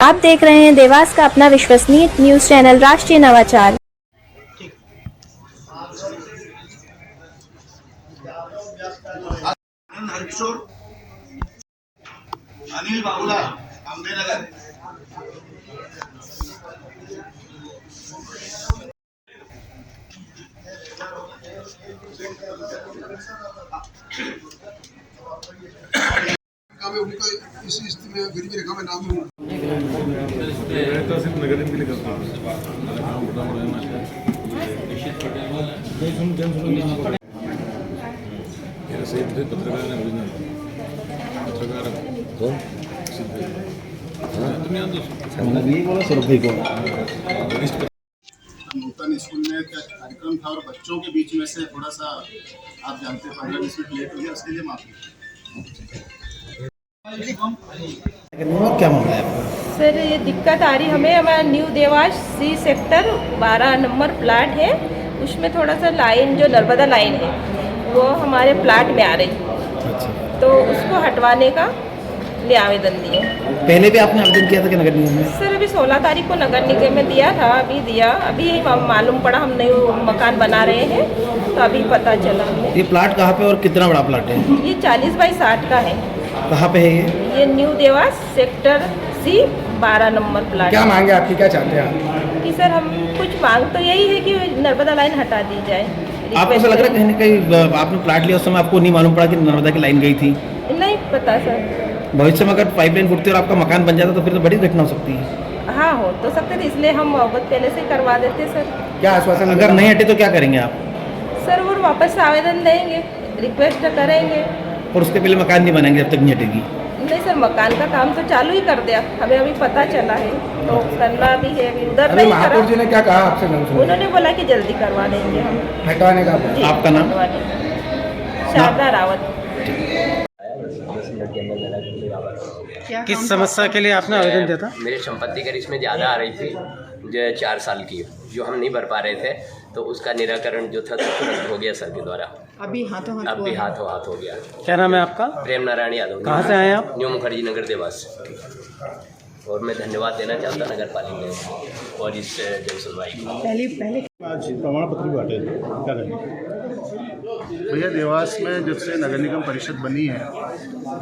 आप देख रहे हैं देवास का अपना विश्वसनीय न्यूज चैनल राष्ट्रीय नवाचार। हरकिशोर अनिल बाबूला आंबेनगर। उनका इस स्थिति में गरीबी रेखा में नाम है। सिर्फ नगर निगम के लिए करता हूँ। मेरा सही मुझे पत्रकार ने ओरिजिनल पत्रकार कौन तुम्हें ये बोला सौरभ भाई को नूतन स्कूल में कार्यक्रम था और बच्चों के बीच में से थोड़ा सा आप जानते हैं 15-20 मिनट लेट हो गया, उसके लिए माफी। क्या मामला है आपका? सर ये दिक्कत आ रही हमें, हमारा new Dewas C sector 12 number plot है, उसमें थोड़ा सा लाइन जो नर्मदा लाइन है वो हमारे प्लाट में आ रही। अच्छा, तो उसको हटवाने का लिए आवेदन दिए। पहले भी आपने आवेदन किया था कि नगर निगम में? सर अभी 16 तारीख को नगर निगम में दिया था, अभी मालूम पड़ा, हम नए मकान बना रहे हैं तो अभी पता चला। ये प्लाट कहाँ पे और कितना बड़ा प्लाट है? ये 40 बाई 60 का है। कहाँ पे है ये new Dewas sector C 12 number plot. क्या मांगे आपकी, क्या चाहते हैं आप? कि सर हम कुछ मांग तो यही है कि नर्मदा लाइन हटा दी जाए। आपको ऐसा लग रहा है कहीं ना कहीं आपने प्लाट लिया उस समय आपको नहीं मालूम पड़ा कि नर्मदा की लाइन गई थी? नहीं पता सर। भविष्य में अगर पाइपलाइन फूटती और आपका मकान बन जाता तो फिर तो बड़ी घटना हो सकती है। हाँ हो तो सकते थे, इसलिए हम अवगत पहले से ही करवा देते सर। क्या आश्वासन, अगर नहीं हटे तो क्या करेंगे आप? सर वो वापस से आवेदन देंगे, रिक्वेस्ट करेंगे। और उसके पहले मकान नहीं बनाएंगे जब तक नहीं हटेगी? नहीं सर, मकान का काम तो चालू ही कर दिया, हमें अभी पता चला है तो करना भी है। अभी उधर नहीं करा। महापौर जी ने क्या कहा आपसे? उन्होंने बोला कि जल्दी करवा देंगे हम हटाने का। जी, आपका नाम? शारदा रावत। किस समस्या के लिए आपने आवेदन दिया था? मेरे संपत्ति कर इसमें ज़्यादा आ रही थी, जो 4 साल की, जो हम नहीं भर पा रहे थे, तो उसका निराकरण जो था तुरंत हो गया सर के द्वारा। अभी हाथों हाथ हो गया। क्या नाम है आपका? प्रेम नारायण यादव। कहाँ से आए आप? न्यू मुखर्जी नगर देवास। और मैं धन्यवाद देना चाहता नगर पालिका और इस जन सुनवाई को। पहले आज प्रमाण पत्र भी बांटे क्या करेंगे? भैया देवास में जब से नगर निगम परिषद बनी है,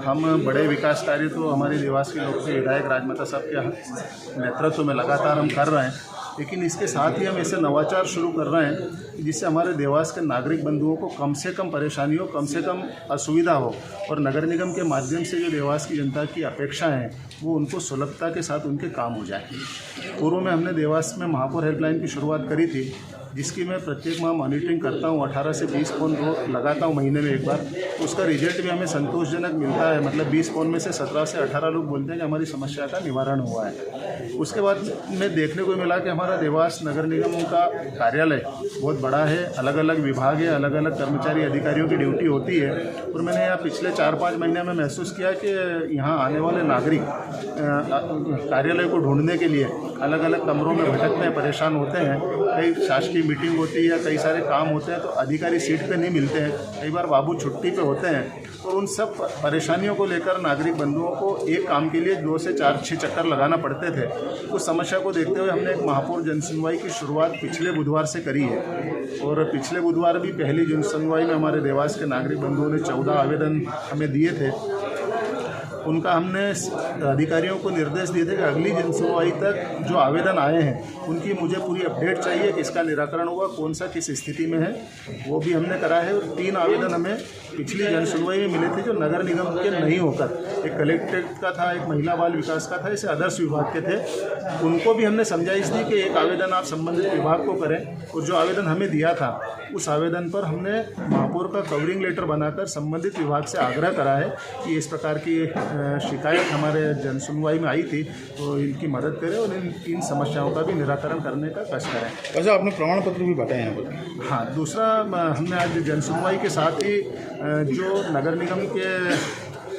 हम बड़े विकास कार्य तो हमारे देवास के लोग विधायक राजमाता साहब के नेतृत्व में लगातार हम कर रहे हैं, लेकिन इसके साथ ही हम ऐसे नवाचार शुरू कर रहे हैं जिससे हमारे देवास के नागरिक बंधुओं को कम से कम परेशानी हो, कम से कम असुविधा हो, और नगर निगम के माध्यम से जो देवास की जनता की अपेक्षा है वो उनको सुलभता के साथ उनके काम हो जाए। पूर्व में हमने देवास में महापौर हेल्पलाइन की शुरुआत करी थी, जिसकी मैं प्रत्येक माह मॉनिटरिंग करता हूँ। 18 से 20 फ़ोन लगाता हूँ महीने में एक बार, तो उसका रिजल्ट भी हमें संतोषजनक मिलता है। मतलब 20 फ़ोन में से 17 से 18 लोग बोलते हैं कि हमारी समस्या का निवारण हुआ है। उसके बाद में देखने को मिला कि हमारा देवास नगर निगम का कार्यालय बहुत बड़ा है, अलग अलग विभाग है, अलग अलग कर्मचारी अधिकारियों की ड्यूटी होती है, और मैंने यहाँ पिछले 4-5 महीने में महसूस किया कि यहाँ आने वाले नागरिक कार्यालय को ढूंढने के लिए अलग अलग कमरों में भटकते हैं, परेशान होते हैं। कई शासकीय मीटिंग होती है, कई सारे काम होते हैं तो अधिकारी सीट पे नहीं मिलते हैं, कई बार बाबू छुट्टी पे होते हैं, और उन सब परेशानियों को लेकर नागरिक बंधुओं को एक काम के लिए 2 से 4-6 चक्कर लगाना पड़ते थे। उस समस्या को देखते हुए हमने एक महापौर जनसुनवाई की शुरुआत पिछले बुधवार से करी है, और पिछले बुधवार भी पहली जनसुनवाई में हमारे देवास के नागरिक बंधुओं ने 14 आवेदन हमें दिए थे। उनका हमने अधिकारियों को निर्देश दिए थे कि अगली जनसुनवाई तक जो आवेदन आए हैं उनकी मुझे पूरी अपडेट चाहिए कि इसका निराकरण हुआ, कौन सा किस स्थिति में है, वो भी हमने करा है। और 3 आवेदन हमें पिछली जनसुनवाई में मिले थे जो नगर निगम के नहीं होकर, एक कलेक्ट्रेट का था, एक महिला बाल विकास का था, ऐसे आदर्श विभाग के थे। उनको भी हमने समझाइश दी कि एक आवेदन आप संबंधित विभाग को करें, और जो आवेदन हमें दिया था उस आवेदन पर हमने महापौर का कवरिंग लेटर बनाकर संबंधित विभाग से आग्रह करा है कि इस प्रकार की शिकायत हमारे जनसुनवाई में आई थी तो इनकी मदद करें और इन समस्याओं का भी निराकरण करने का कष्ट करें। वैसे आपने प्रमाण पत्र भी बांटे हैं यहाँ पर? हाँ, दूसरा हमने आज जनसुनवाई के साथ ही जो नगर निगम के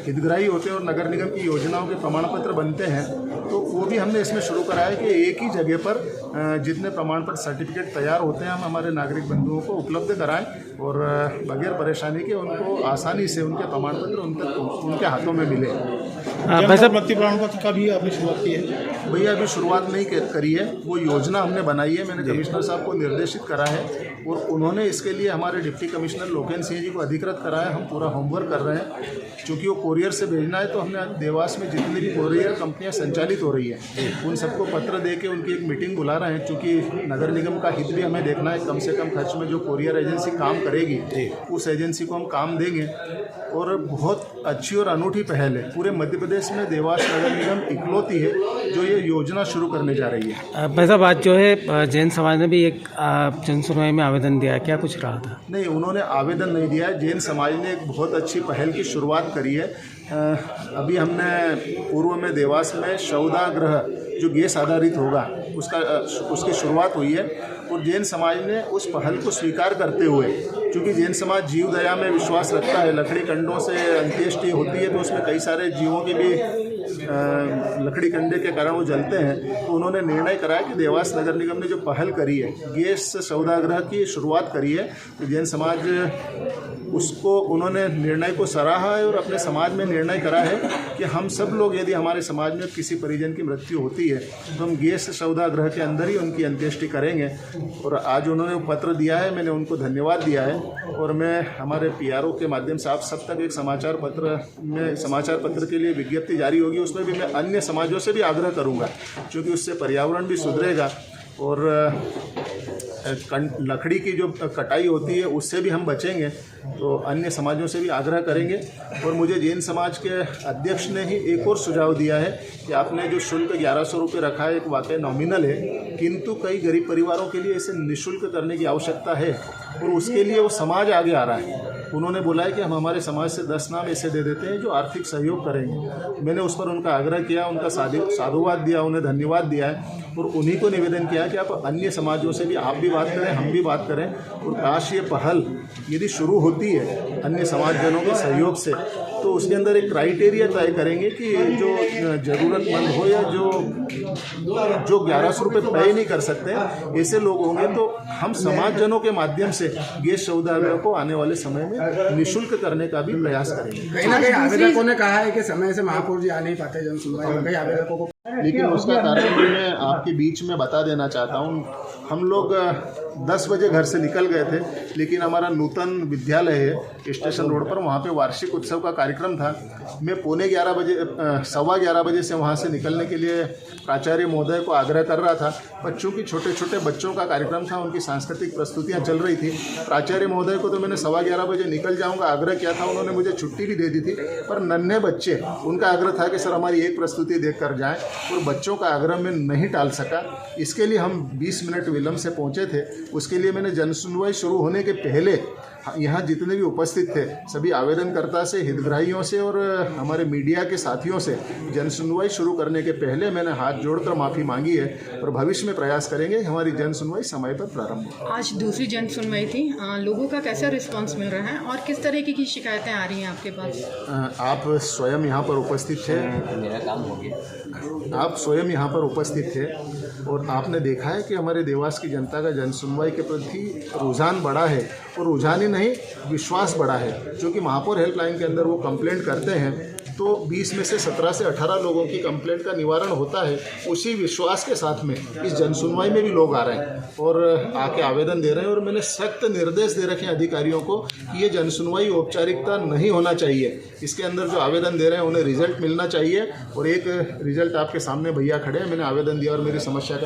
हितग्राही होते हैं और नगर निगम की योजनाओं के प्रमाण पत्र बनते हैं, तो वो भी हमने इसमें शुरू करा है कि एक ही जगह पर जितने प्रमाण पत्र सर्टिफिकेट तैयार होते हैं हम हमारे नागरिक बंधुओं को उपलब्ध कराएं, और बगैर परेशानी के उनको आसानी से उनके प्रमाण पत्र उनके हाथों में मिले। भाई साहब मत्स्य पालन का भी आपने शुरुआत की है? भैया अभी शुरुआत नहीं करी है, वो योजना हमने बनाई है, मैंने कमिश्नर साहब को निर्देशित करा है और उन्होंने इसके लिए हमारे डिप्टी कमिश्नर लोकेन सिंह जी को अधिकृत करा है। हम पूरा होमवर्क कर रहे हैं, क्योंकि वो कोरियर से भेजना है। तो हमने आज देवास में जितनी भी कोरियर कंपनियां संचालित हो रही है उन सबको पत्र दे के उनकी एक मीटिंग बुला रहे हैं, क्योंकि नगर निगम का हित भी हमें देखना है। कम से कम खर्च में जो कोरियर एजेंसी काम करेगी उस एजेंसी को हम काम देंगे। और बहुत अच्छी और अनूठी पहल है, पूरे मध्य प्रदेश में देवास नगर निगम इकलौती है जो ये योजना शुरू करने जा रही है। भाई साहब आज जो है जैन समाज ने भी एक जन सुनवाई में आवेदन दिया है, क्या कुछ रहा था? नहीं, उन्होंने आवेदन नहीं दिया है। जैन समाज ने एक बहुत अच्छी पहल की शुरुआत करी है। अभी हमने पूर्व में देवास में सौदागृह जो गैस आधारित होगा उसकी शुरुआत हुई है और जैन समाज ने उस पहल को स्वीकार करते हुए, क्योंकि जैन समाज जीव दया में विश्वास रखता है, लकड़ी कंडों से अंत्येष्टि होती है तो उसमें कई सारे जीवों के भी लकड़ी कंडे के कारण वो जलते हैं। तो उन्होंने निर्णय कराया कि देवास नगर निगम ने जो पहल करी है, गैस सौदागृह की शुरुआत करी है, तो जैन समाज उसको उन्होंने निर्णय को सराहा है और अपने समाज में निर्णय करा है कि हम सब लोग, यदि हमारे समाज में किसी परिजन की मृत्यु होती है तो हम गैस सौदागृह के अंदर ही उनकी अंत्येष्टि करेंगे। और आज उन्होंने पत्र दिया है, मैंने उनको धन्यवाद दिया है और मैं हमारे PRO के माध्यम से आप सब तक एक समाचार पत्र के लिए विज्ञप्ति जारी होगी, उसमें भी मैं अन्य समाजों से भी आग्रह करूँगा, क्योंकि उससे पर्यावरण भी सुधरेगा और लकड़ी की जो कटाई होती है उससे भी हम बचेंगे। तो अन्य समाजों से भी आग्रह करेंगे। और मुझे जैन समाज के अध्यक्ष ने ही एक और सुझाव दिया है कि आपने जो शुल्क 1100 रुपये रखा है, एक वाकई नॉमिनल है, किंतु कई गरीब परिवारों के लिए इसे निःशुल्क करने की आवश्यकता है और उसके लिए वो समाज आगे आ रहा है। उन्होंने बोला है कि हम हमारे समाज से 10 नाम ऐसे दे देते हैं जो आर्थिक सहयोग करेंगे। मैंने उस पर उनका आग्रह किया, उनका साधुवाद दिया, उन्हें धन्यवाद दिया है और उन्हीं को निवेदन किया कि आप अन्य समाजों से भी आप भी बात करें, हम भी बात करें और काश ये पहल यदि शुरू होती है अन्य समाजजनों के सहयोग से तो उसके अंदर एक क्राइटेरिया तय करेंगे कि जो ज़रूरतमंद हो या जो 1100 रुपये पे नहीं कर सकते ऐसे लोग होंगे, तो हम समाजजनों के माध्यम से गैस सौदागृह को आने वाले समय में निःशुल्क करने का भी प्रयास करेंगे। कहीं ना कहीं आवेदकों ने कहा है कि समय से महापौर जी आ नहीं पाते जन सुनवाई में, कई आवेदकों को, लेकिन उसका कारण भी मैं आपके बीच में बता देना चाहता हूँ। हम लोग 10 बजे घर से निकल गए थे, लेकिन हमारा नूतन विद्यालय है स्टेशन रोड पर, वहाँ पे वार्षिक उत्सव का कार्यक्रम था। मैं 11:15 बजे से वहाँ से निकलने के लिए प्राचार्य महोदय को आग्रह कर रहा था, पर चूँकि छोटे छोटे बच्चों का कार्यक्रम था, उनकी सांस्कृतिक प्रस्तुतियाँ चल रही थी। प्राचार्य महोदय को तो मैंने 11:15 बजे निकल जाऊँगा आग्रह किया था, उन्होंने मुझे छुट्टी भी दे दी थी, पर नन्हे बच्चे, उनका आग्रह था कि सर हमारी एक प्रस्तुति देख कर जाएँ, और बच्चों का आग्रह मैं नहीं टाल सका। इसके लिए हम 20 मिनट विलम्ब से पहुँचे थे। उसके लिए मैंने जनसुनवाई शुरू होने के पहले यहाँ जितने भी उपस्थित थे सभी आवेदनकर्ता से, हितग्राहियों से और हमारे मीडिया के साथियों से जनसुनवाई शुरू करने के पहले मैंने हाथ जोड़कर माफ़ी मांगी है और भविष्य में प्रयास करेंगे हमारी जनसुनवाई समय पर प्रारंभ हो। आज दूसरी जनसुनवाई थी, लोगों का कैसा रिस्पांस मिल रहा है और किस तरह की शिकायतें आ रही हैं आपके पास? आप स्वयं यहाँ पर उपस्थित थे, मेरा काम हो गया। आप स्वयं यहाँ पर उपस्थित थे और आपने देखा है कि हमारे देवास की जनता का जनसुनवाई के प्रति रुझान बढ़ा है और रुझान ही नहीं, विश्वास बढ़ा है। क्योंकि महापौर हेल्पलाइन के अंदर वो कंप्लेंट करते हैं तो 20 में से 17 से 18 लोगों की कंप्लेंट का निवारण होता है। उसी विश्वास के साथ में इस जनसुनवाई में भी लोग आ रहे हैं और आके आवेदन दे रहे हैं और मैंने सख्त निर्देश दे रखे हैं अधिकारियों को कि ये जनसुनवाई औपचारिकता नहीं होना चाहिए। इसके अंदर जो आवेदन दे रहे हैं उन्हें रिजल्ट मिलना चाहिए और एक रिजल्ट आपके सामने भैया खड़े हैं, मैंने आवेदन दिया और मेरी समस्या का